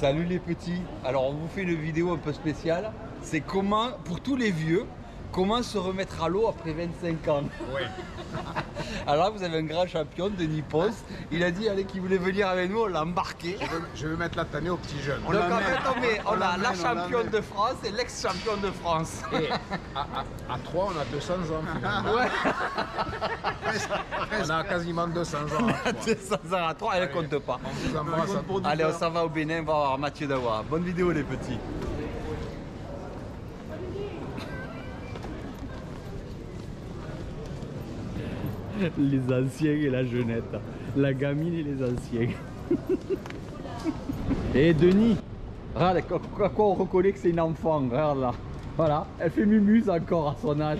Salut les petits. Alors on vous fait une vidéo un peu spéciale. C'est comment, pour tous les vieux, comment se remettre à l'eau après 25 ans. Ouais. Alors vous avez un grand champion, Denis Ponce. Il a dit allez qu'il voulait venir avec nous, on l'a embarqué. Je vais mettre la tannée aux petits jeunes. Donc en fait on a la championne de France et l'ex-championne de France. Et à 3 on a 200 ans finalement. Ouais. On a quasiment 200 ans. 200 ans à 3, elle ne compte pas. On vous embrasse à tous. Allez, on s'en va au Bénin, on va voir Mathieu Dawa. Bonne vidéo les petits. Les anciens et la jeunette. La gamine et les anciens. Et Denis, regarde, à quoi on reconnaît que c'est une enfant, regarde là. Voilà, elle fait mumuse encore à son âge.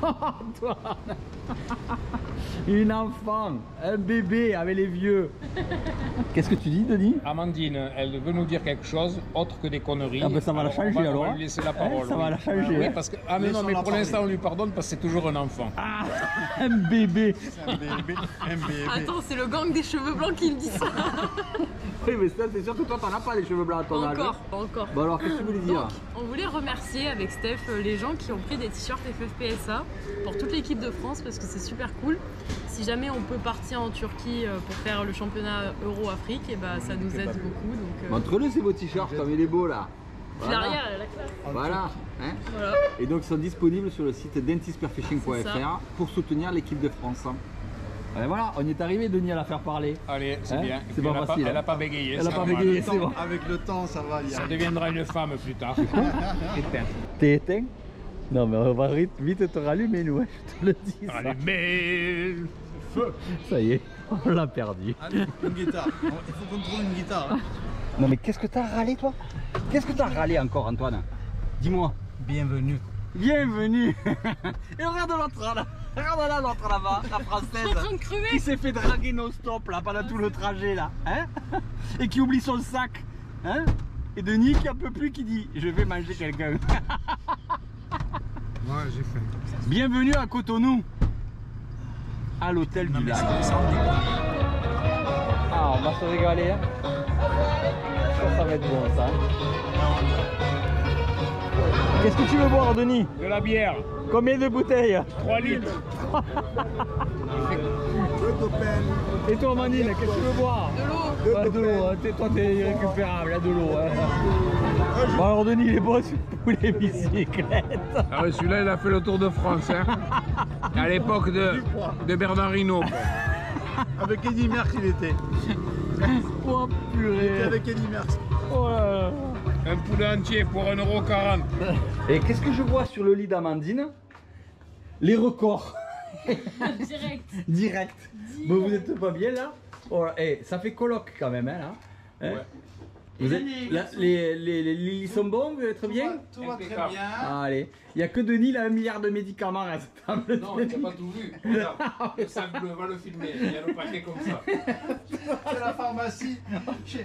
Antoine. Une enfant, un bébé avec les vieux. Qu'est-ce que tu dis, Denis? Amandine, elle veut nous dire quelque chose autre que des conneries. Ah ben ça va la changer alors. On va lui laisser la parole. Ça va la changer. Oui, parce que mais non, mais pour l'instant on lui pardonne parce que c'est toujours un enfant. Ah, un bébé. Un bébé. Attends, c'est le gang des cheveux blancs qui me dit ça. Oui, mais ça, c'est sûr que toi, t'en as pas les cheveux blancs à ton âge. Encore. Bon alors, qu'est-ce que tu voulais dire? Donc, on voulait remercier avec Steph les gens qui ont pris des t-shirts FFPSA pour toute l'équipe de France parce que c'est super cool. Si jamais on peut partir en Turquie pour faire le championnat Euro-Afrique, et bah, ça nous aide beaucoup. Donc, Montre-le, c'est vos t-shirts, comme il est beau là. puis l'arrière, elle a la classe. Voilà. Hein, Voilà. et donc, ils sont disponibles sur le site C'est ça. dentisperfishing.fr pour soutenir l'équipe de France. Et voilà, on y est arrivé, Denis, à la faire parler. Allez, c'est Hein, bien. c'est pas facile, Elle n'a hein. pas bégayé. Elle a c'est pas normal. bégayé, c'est bon. Avec le temps, ça va y Ça aller. deviendra une femme plus tard. Éteinte. T'es éteint? Non, mais on va vite te rallumer, nous, hein, je te le dis. Ça. Allez, mais... Ça y est, on l'a perdu. Allez, une guitare. Il faut qu'on trouve une guitare. Hein. Non, mais qu'est-ce que t'as râlé, toi? Qu'est-ce que t'as râlé encore, Antoine? Dis-moi. Bienvenue. Bienvenue. Et regarde l'autre là. Regarde là l'autre là-bas, la En train française. de crever. Qui s'est fait draguer non-stop là pendant tout le trajet là. Hein? Et qui oublie son sac. Hein? Et Denis qui en peut plus qui dit je vais manger quelqu'un. Moi j'ai faim. Bienvenue à Cotonou. À l'hôtel du lac. Ah, on va se régaler. Hein? Ça va être bon ça. Qu'est-ce que tu veux boire, Denis? De la bière, Combien de bouteilles? 3 litres. Et toi, Amandine, qu'est-ce que tu veux boire? De l'eau. Ouais, de l'eau, hein. Toi t'es irrécupérable, hein, de l'eau. Hein. Bon alors Denis, il est beau pour les bicyclettes. Ah ouais, celui-là, il a fait le Tour de France. Hein. À l'époque de Bernard Hinault. quoi. Avec Eddie Merckx, il était. Oh purée. Avec Eddie Merckx. Oh là là. Un poulet entier pour 1,40 €. Et qu'est-ce que je vois sur le lit d'Amandine? Les records. Direct. Direct. Bon, vous êtes pas bien là? Oh, là, ça fait coloc quand même, hein, là. Hein? Ouais. Vous êtes, là, les lits sont bons, vous êtes bien? Tout va très Impeccable. bien. Ah, allez, il n'y a que Denis, il a 1 milliard de médicaments à cette table. Non, tu n'as pas tout vu. Regarde, le sac bleu, va le filmer. Il y a le paquet comme ça. C'est la pharmacie.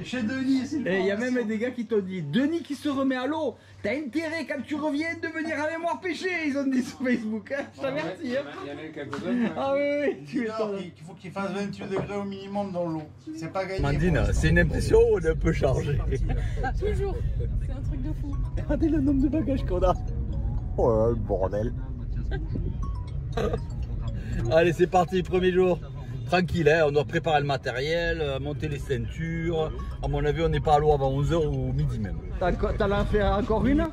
Chez Denis, c'est une Et il y a pharmacie. même des gars qui t'ont dit Denis qui se remet à l'eau, t'as intérêt quand tu reviens de venir avec moi pêcher, ils ont dit sur Facebook, hein, je t'avertis. Hein. Il y en a eu quelques-uns. Ah oui, oui, tu Dis-leur m'étonnes. qu'il faut qu'il fasse 28 degrés au minimum dans l'eau. C'est pas gagné. Amandine, c'est une impression ou on est un peu chargé? Toujours. C'est un truc de fou. Regardez le nombre de bagages qu'on a. Oh là là, le bordel. Allez, c'est parti, premier jour. Tranquille, hein, on doit préparer le matériel, monter les ceintures. À mon avis, on n'est pas à l'eau avant 11 h ou midi même. T'en as fait encore une?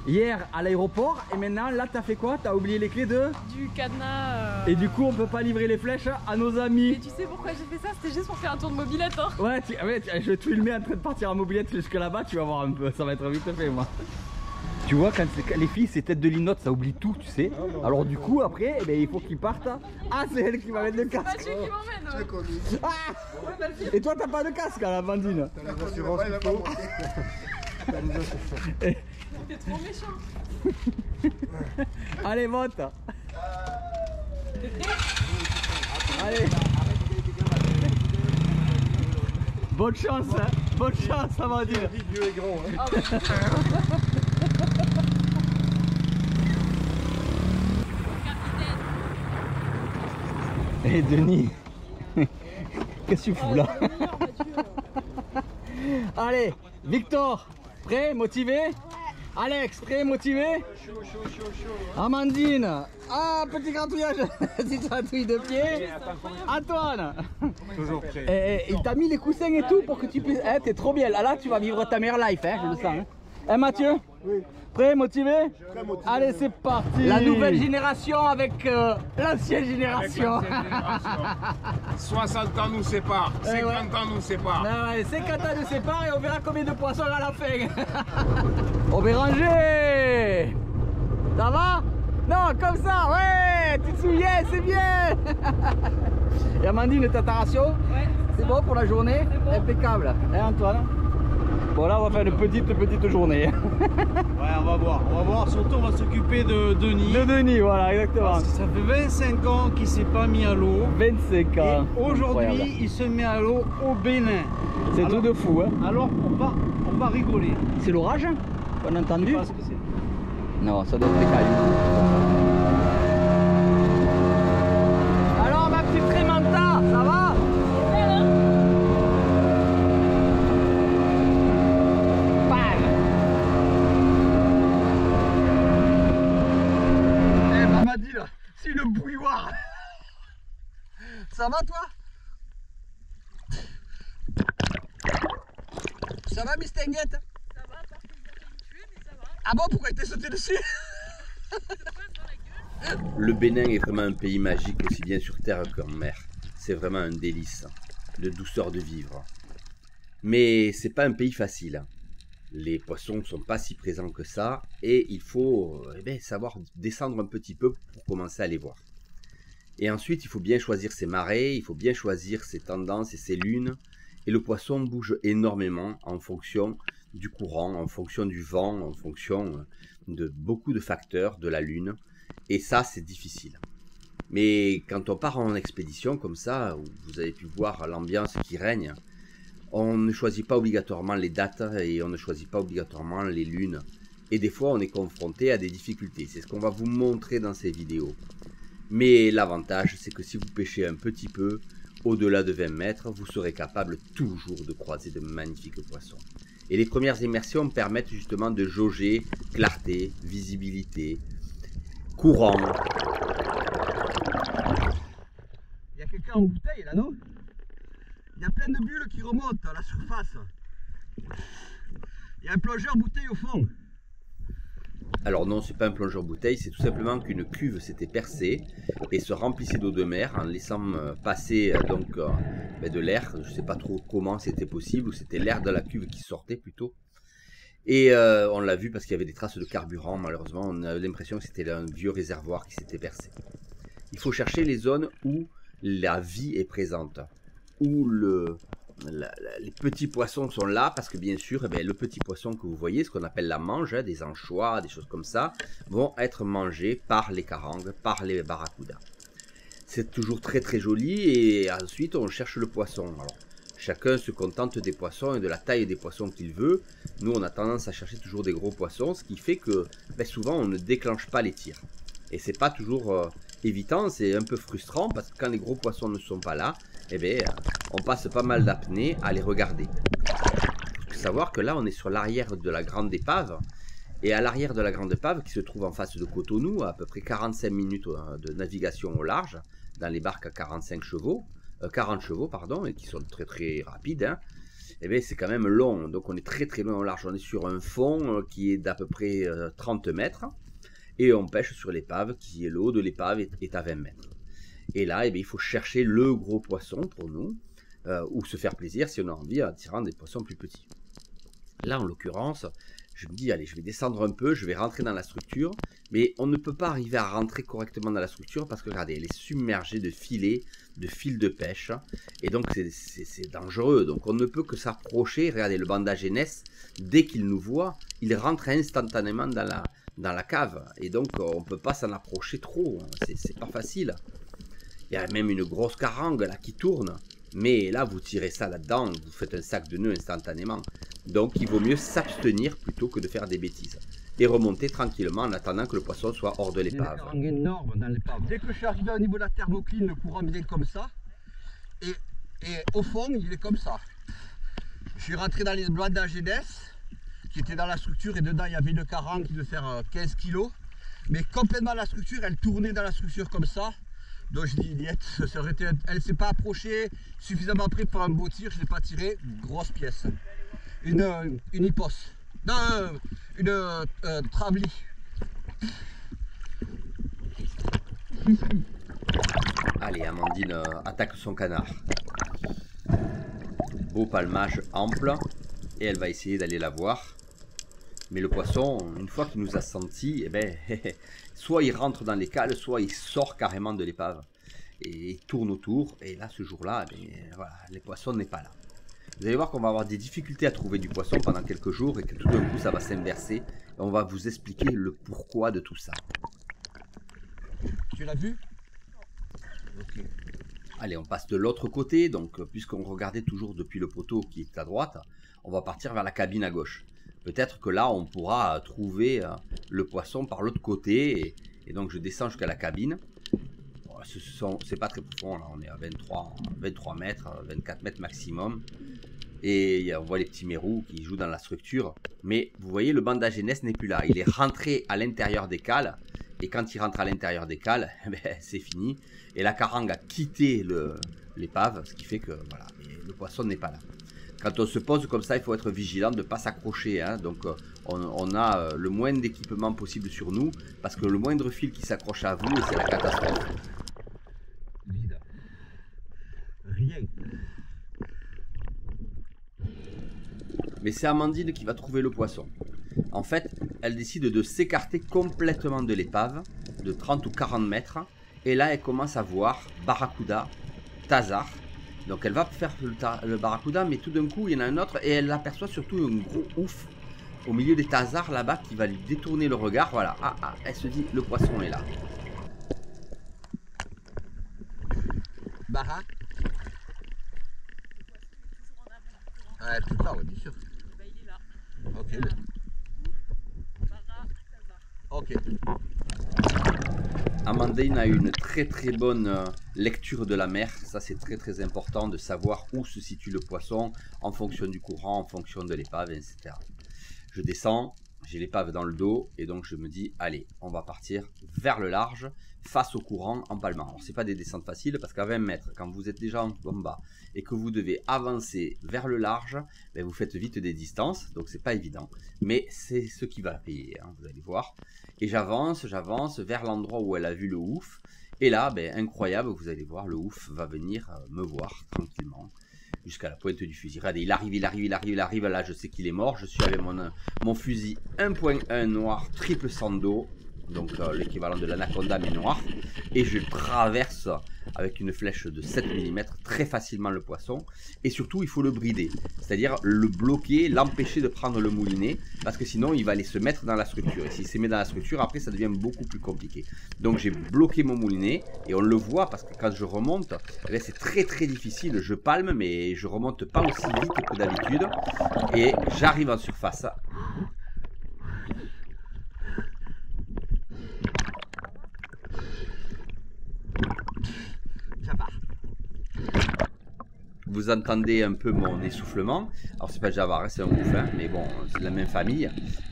Hier à l'aéroport, et maintenant là t'as fait quoi? T'as oublié les clés de? Du cadenas. Et du coup on peut pas livrer les flèches à nos Et amis. tu sais pourquoi j'ai fait ça? C'était juste pour faire un tour de mobilette. Hein. Ouais, je vais te filmer en train de partir en mobilette jusque là-bas, tu vas voir un peu, ça va être vite fait moi. Tu vois, quand les filles c'est tête de linotte, ça oublie tout, tu sais. Alors du coup après, eh ben, il faut qu'ils partent. Ah, c'est elle qui va mettre le Pas casque. celui qui m'emmène. Ah. Et toi t'as pas de casque à la Bandine? T'es trop méchant. Allez, monte. Allez. Bonne chance, hein. Bonne chance, Amandine. Vieux et gros. Hein. Eh Denis, qu'est-ce que tu fous là? Allez, Victor, prêt, motivé? Ouais. Alex, prêt, motivé? Chaud. Amandine, ah, petit gratouillage, petit gratouille de pied. Antoine, Toujours prêt. Et il t'a mis les coussins et tout pour que tu puisses. T'es trop bien. Là, tu vas vivre ta meilleure life, hein, je le sens. Hein, Mathieu? Oui. Prêt, motivé? Très motivé. Allez, c'est parti. La nouvelle génération avec l'ancienne génération. 60 ans nous séparent, 50 ans nous séparent. Non, ouais, 50 ans nous séparent et on verra combien de poissons à la fin. Au Béranger, ça va? Non, comme ça, ouais, tu te souviens, c'est bien. Et Amandine, t'as ta ration? Ouais. C'est bon pour la journée? Bon. Impeccable. Et Antoine? Bon, là, on va faire une petite journée. Ouais, on va voir. Surtout, on va s'occuper de Denis. De Denis, voilà, exactement. Parce que ça fait 25 ans qu'il ne s'est pas mis à l'eau. 25 ans. Aujourd'hui, il se met à l'eau au Bénin. C'est tout de fou, hein. Alors, on va rigoler. C'est l'orage qu'on a entendu? Je sais pas ce que c'est. Non, ça doit être des cailloux. Alors, ma petite Trémanta, ça va? C'est une bouilloire. Ça va toi? Ça va Miss Tinguette? Ça va, parce que vous avez tué, mais ça va. Ah bon, pourquoi t'es sauté dessus? Le Bénin est vraiment un pays magique aussi bien sur terre qu'en mer. C'est vraiment un délice de douceur de vivre. Mais c'est pas un pays facile. Les poissons ne sont pas si présents que ça et il faut savoir descendre un petit peu pour commencer à les voir. Et ensuite, il faut bien choisir ses marées, il faut bien choisir ses tendances et ses lunes. Et le poisson bouge énormément en fonction du courant, en fonction du vent, en fonction de beaucoup de facteurs de la lune. Et ça, c'est difficile. Mais quand on part en expédition comme ça, où vous avez pu voir l'ambiance qui règne, on ne choisit pas obligatoirement les dates et on ne choisit pas obligatoirement les lunes. Et des fois, on est confronté à des difficultés. C'est ce qu'on va vous montrer dans ces vidéos. Mais l'avantage, c'est que si vous pêchez un petit peu, au-delà de 20 mètres, vous serez capable toujours de croiser de magnifiques poissons. Et les premières immersions permettent justement de jauger clarté, visibilité, courant. Il y a quelqu'un en bouteille là, non? Il y a plein de bulles qui remontent à la surface. Il y a un plongeur bouteille au fond. Alors non, c'est pas un plongeur bouteille, c'est tout simplement qu'une cuve s'était percée et se remplissait d'eau de mer en laissant passer de l'air. Je sais pas trop comment c'était possible, ou c'était l'air de la cuve qui sortait plutôt. Et on l'a vu parce qu'il y avait des traces de carburant, malheureusement. On a l'impression que c'était un vieux réservoir qui s'était percé. Il faut chercher les zones où la vie est présente, où les petits poissons sont là, parce que bien sûr, le petit poisson que vous voyez, ce qu'on appelle la mange, des anchois, des choses comme ça, vont être mangés par les carangues, par les barracudas. C'est toujours très très joli, et ensuite on cherche le poisson. Alors, chacun se contente des poissons et de la taille des poissons qu'il veut. Nous, on a tendance à chercher toujours des gros poissons, ce qui fait que souvent on ne déclenche pas les tirs. Et c'est pas toujours évident, c'est un peu frustrant, parce que quand les gros poissons ne sont pas là, on passe pas mal d'apnée à les regarder. Il faut savoir que là, on est sur l'arrière de la grande épave. Et à l'arrière de la grande épave, qui se trouve en face de Cotonou, à peu près 45 minutes de navigation au large, dans les barques à 40 chevaux, pardon, et qui sont très très rapides, hein, c'est quand même long. Donc on est très très loin au large. On est sur un fond qui est d'à peu près 30 mètres. Et on pêche sur l'épave, qui est le haut de l'épave est à 20 mètres. Et là, il faut chercher le gros poisson pour nous, ou se faire plaisir si on a envie en tirant des poissons plus petits. Là, en l'occurrence, je me dis, allez, je vais descendre un peu, je vais rentrer dans la structure, mais on ne peut pas arriver à rentrer correctement dans la structure parce que, regardez, elle est submergée de filets, de fils de pêche, et donc c'est dangereux. Donc on ne peut que s'approcher. Regardez, le bandage NS, dès qu'il nous voit, il rentre instantanément dans la cave, et donc on ne peut pas s'en approcher trop, c'est pas facile. Il y a même une grosse carangue là qui tourne, mais là vous tirez ça là-dedans, vous faites un sac de nœuds instantanément. Donc il vaut mieux s'abstenir plutôt que de faire des bêtises et remonter tranquillement en attendant que le poisson soit hors de l'épave. Il y a une carangue énorme dans l'épave. Dès que je suis arrivé au niveau de la thermocline, le courant vient comme ça, et au fond il est comme ça. Je suis rentré dans les bandages jeunesse qui étaient dans la structure et dedans il y avait une carang qui devait faire 15 kg. Mais complètement la structure, elle tournait dans la structure comme ça. Donc je dis, elle ne s'est pas approchée suffisamment près pour un beau tir, je ne l'ai pas tiré. Grosse pièce. Une hippos. Non, une trabli. Allez, Amandine attaque son canard. Beau palmage ample. Et elle va essayer d'aller la voir. Mais le poisson, une fois qu'il nous a senti, eh ben, soit il rentre dans les cales, soit il sort carrément de l'épave. Et il tourne autour. Et là, ce jour-là, eh ben, voilà, les poissons n'est pas là. Vous allez voir qu'on va avoir des difficultés à trouver du poisson pendant quelques jours et que tout d'un coup, ça va s'inverser. Et on va vous expliquer le pourquoi de tout ça. Tu l'as vu? Ok. Allez, on passe de l'autre côté. Donc, puisqu'on regardait toujours depuis le poteau qui est à droite, on va partir vers la cabine à gauche. Peut-être que là, on pourra trouver le poisson par l'autre côté. Et donc, je descends jusqu'à la cabine. C'est pas très profond, là. On est à 23 mètres, 24 mètres maximum. Et on voit les petits mérous qui jouent dans la structure. Mais vous voyez, le bandage NS n'est plus là. Il est rentré à l'intérieur des cales. Et quand il rentre à l'intérieur des cales, ben, c'est fini. Et la carangue a quitté l'épave, ce qui fait que voilà, le poisson n'est pas là. Quand on se pose comme ça, il faut être vigilant de ne pas s'accrocher. Hein. Donc on a le moins d'équipement possible sur nous, parce que le moindre fil qui s'accroche à vous, c'est la catastrophe. Vide. Rien. Mais c'est Amandine qui va trouver le poisson. En fait, elle décide de s'écarter complètement de l'épave, de 30 ou 40 mètres. Et là, elle commence à voir barracuda, thasard. Donc elle va faire le barracuda, mais tout d'un coup, il y en a un autre. Et elle aperçoit surtout un gros ouf au milieu des thasards là-bas qui va lui détourner le regard. Voilà, elle se dit, le poisson est là. Barra. Ouais, tout ça, ouais, bien sûr. Bah, il est là. Ok. Ok. Amandine a une très très bonne lecture de la mer. Ça, c'est très très important de savoir où se situe le poisson en fonction du courant, en fonction de l'épave, etc. Je descends, j'ai l'épave dans le dos et donc je me dis, allez, on va partir vers le large, face au courant en palmant. Alors, c'est pas des descentes faciles parce qu'à 20 mètres, quand vous êtes déjà en bas et que vous devez avancer vers le large, ben vous faites vite des distances, donc c'est pas évident. Mais c'est ce qui va payer, hein, vous allez voir. Et j'avance vers l'endroit où elle a vu le ouf. Et là, ben, incroyable, vous allez voir, le ouf va venir me voir tranquillement jusqu'à la pointe du fusil. Regardez, il arrive. Là, je sais qu'il est mort. Je suis avec mon fusil 1.1 noir, triple sando. Donc l'équivalent de l'anaconda mais noir. Et je traverse avec une flèche de 7 mm très facilement le poisson. Et surtout, il faut le brider. C'est-à-dire le bloquer, l'empêcher de prendre le moulinet. Parce que sinon, il va aller se mettre dans la structure. Et s'il se met dans la structure, après, ça devient beaucoup plus compliqué. Donc j'ai bloqué mon moulinet. Et on le voit parce que quand je remonte, c'est très très difficile. Je palme, mais je remonte pas aussi vite que d'habitude. Et j'arrive en surface. Vous entendez un peu mon essoufflement. Alors c'est pas le Javar, c'est un ouf, hein, mais bon, c'est de la même famille.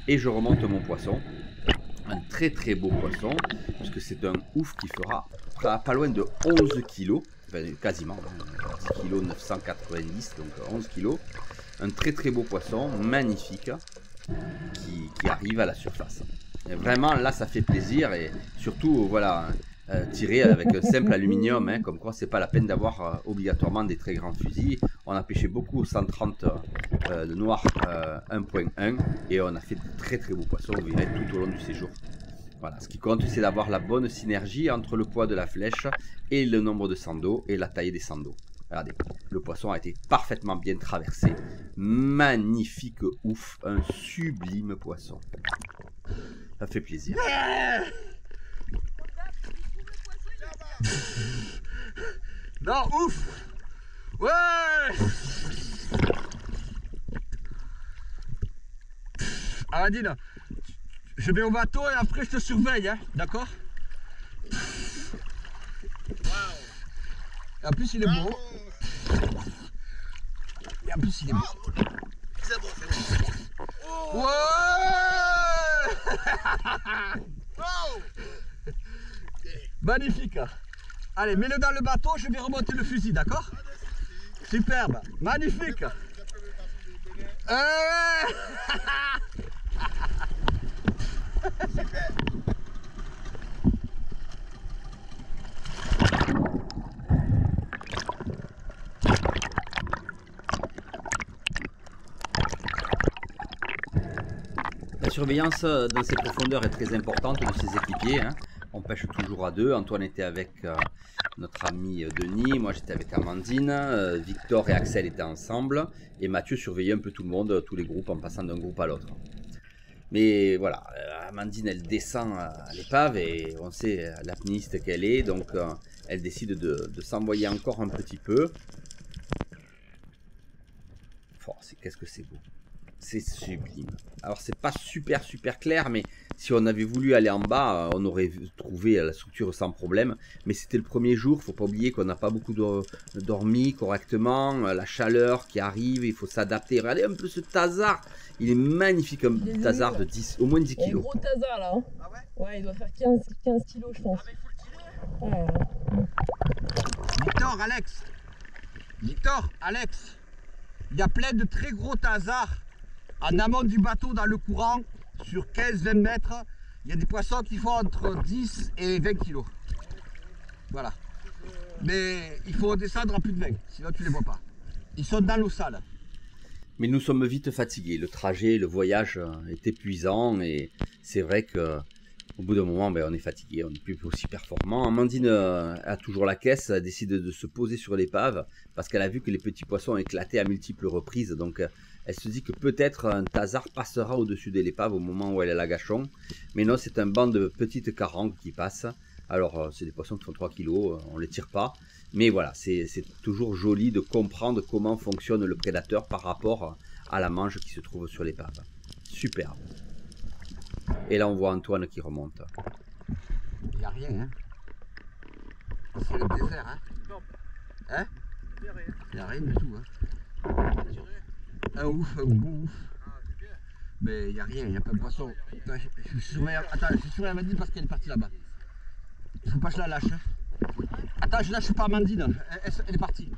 Et je remonte mon poisson. Un très très beau poisson, puisque c'est un ouf qui fera pas loin de 11 kg. Enfin, quasiment, 10 kg 990, donc 11 kg. Un très très beau poisson, magnifique, qui arrive à la surface. Et vraiment, là, ça fait plaisir. Et surtout, voilà... tiré avec un simple aluminium, hein, comme quoi c'est pas la peine d'avoir obligatoirement des très grands fusils. On a pêché beaucoup au 130 de noir 1.1 et on a fait de très très beaux poissons, vous verrez, tout au long du séjour. Voilà, ce qui compte, c'est d'avoir la bonne synergie entre le poids de la flèche et le nombre de sandos et la taille des sandos. Regardez, le poisson a été parfaitement bien traversé. Magnifique ouf, un sublime poisson. Ça fait plaisir. Non, ouf. Ouais. Amandine, je vais au bateau et après je te surveille, hein, d'accord? En plus il est beau. Et en plus, il est beau. Ouais. Magnifique. Allez, mets-le dans le bateau, je vais remonter le fusil, d'accord? Superbe, magnifique. La surveillance dans ces profondeurs est très importante de ses équipiers. Hein. On pêche toujours à deux. Antoine était avec notre ami Denis, moi j'étais avec Amandine, Victor et Axel étaient ensemble et Mathieu surveillait un peu tout le monde, tous les groupes en passant d'un groupe à l'autre. Mais voilà, Amandine elle descend à l'épave et on sait l'apnéiste qu'elle est, donc elle décide de s'envoyer encore un petit peu. Oh, qu'est-ce que c'est beau! C'est sublime. Alors c'est pas super clair, mais si on avait voulu aller en bas, on aurait trouvé la structure sans problème. Mais c'était le premier jour, faut pas oublier qu'on n'a pas beaucoup dormi correctement, la chaleur qui arrive, il faut s'adapter. Regardez un peu ce tasard, il est magnifique, un tasard de 10, au moins 10 kilos. Un gros tasard là. Hein. Ah ouais, il doit faire 15 kilos je pense. Victor, Alex, il y a plein de très gros tasards en amont du bateau dans le courant, sur 15-20 mètres, il y a des poissons qui font entre 10 et 20 kilos. Voilà. Mais il faut descendre à plus de 20, sinon tu ne les vois pas. Ils sont dans l'eau sale. Mais nous sommes vite fatigués. Le trajet, le voyage est épuisant et c'est vrai que au bout d'un moment, on est fatigué, on n'est plus aussi performant. Amandine a toujours la caisse, elle décide de se poser sur l'épave parce qu'elle a vu que les petits poissons ont éclaté à multiples reprises. Donc elle se dit que peut-être un tasard passera au-dessus de l'épave au moment où elle est à l'agachon. Mais non, c'est un banc de petites carangues qui passent. Alors c'est des poissons qui font 3 kilos, on ne les tire pas. Mais voilà, c'est toujours joli de comprendre comment fonctionne le prédateur par rapport à la mange qui se trouve sur l'épave. Superbe. Et là on voit Antoine qui remonte. Il n'y a rien, hein. C'est le désert, hein. Hein? Il n'y a rien du tout, hein. Un ouf, un bon ouf. Mais il n'y a rien, il n'y a pas de poisson. Je surveille Amandine parce qu'elle est partie là-bas. Il ne faut pas que je la lâche. Attends, je lâche pas Amandine, elle est partie.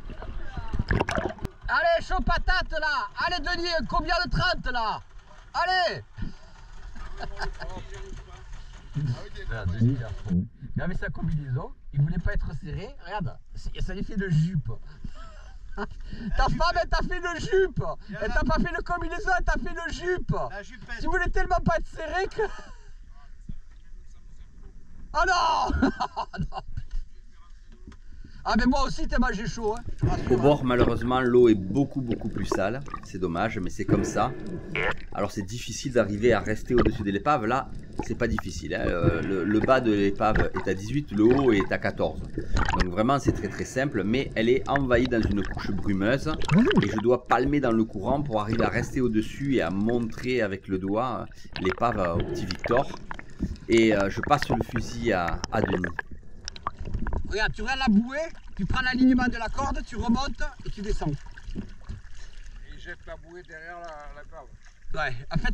Allez, chaud patate là. Allez Denis, combien de 30 là? Allez. Denis, il avait sa combinaison, il voulait pas être serré, regarde, ça lui fait de jupe. Ta femme elle t'a fait le jupe. Elle t'a pas fait le combinaison, elle t'a fait le jupe. Tu voulais tellement pas être serré que... Oh non. Ah mais moi aussi tellement j'ai chaud, hein. Au bord malheureusement l'eau est beaucoup plus sale, c'est dommage mais c'est comme ça. Alors c'est difficile d'arriver à rester au-dessus de l'épave, là c'est pas difficile, hein. Le bas de l'épave est à 18, le haut est à 14. Donc vraiment c'est très simple, mais elle est envahie dans une couche brumeuse et je dois palmer dans le courant pour arriver à rester au-dessus et à montrer avec le doigt l'épave au petit Victor. Et je passe le fusil à Denis. Regarde, tu regardes la bouée, tu prends l'alignement de la corde, tu remontes et tu descends. Et il jette la bouée derrière la corde. Ouais, en fait,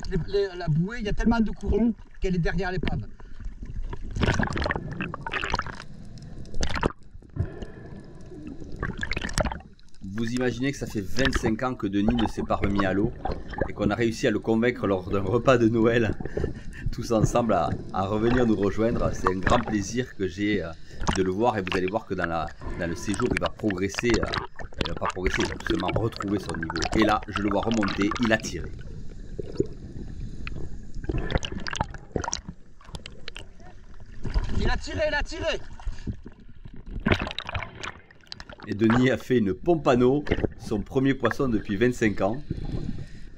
la bouée, il y a tellement de courant qu'elle est derrière l'épave. Vous imaginez que ça fait 25 ans que Denis ne s'est pas remis à l'eau et qu'on a réussi à le convaincre lors d'un repas de Noël, tous ensemble à revenir nous rejoindre. C'est un grand plaisir que j'ai de le voir et vous allez voir que dans le séjour il va progresser, il va pas progresser, il va tout simplement retrouver son niveau. Et là je le vois remonter, il a tiré. Il a tiré, il a tiré. Et Denis a fait une pompano, son premier poisson depuis 25 ans.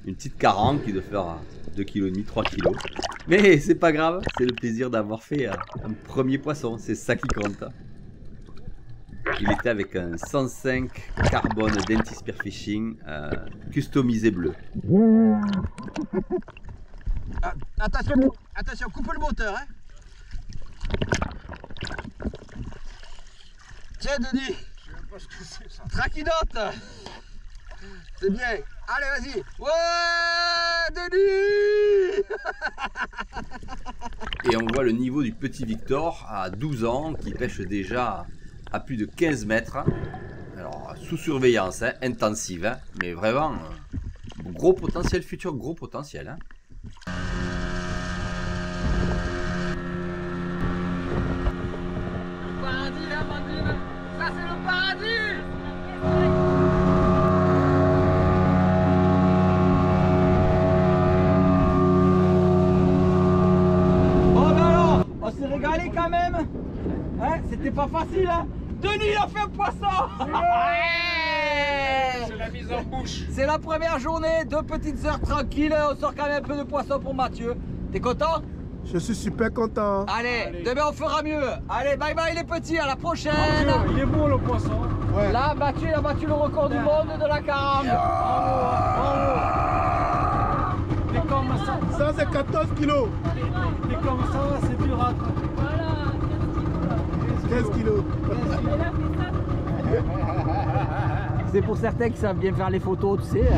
Une petite carangue qui doit faire 2,5 kg, 3 kg. Mais c'est pas grave, c'est le plaisir d'avoir fait un premier poisson, c'est ça qui compte. Il était avec un 105 carbone Dentis Spearfishing customisé bleu. Attention, attention, coupe le moteur, hein. Tiens Denis. Je sais même pas ce que c'est ça. Traquinote. C'est bien. Allez, vas-y. Ouais, Denis. Et on voit le niveau du petit Victor à 12 ans qui pêche déjà à plus de 15 mètres. Alors, sous surveillance intensive, hein, mais vraiment gros potentiel futur, gros potentiel. Hein. Le paradis, là, Amandine. Ça, c'est le paradis. Bon ben alors, on s'est régalé quand même. Hein, c'était pas facile hein. Denis il a fait un poisson. C'est la mise en bouche. C'est la première journée, 2 petites heures tranquilles. On sort quand même un peu de poisson pour Mathieu. T'es content? Je suis super content. Allez, demain on fera mieux. Allez, bye bye les petits, à la prochaine. Il est beau le poisson. Ouais. Là, Mathieu il a battu le record du monde de la carambe. Et comme ça c'est 14 kilos. Et comme ça, c'est dur à 15 kilos. C'est pour certains qui savent bien faire les photos, tu sais.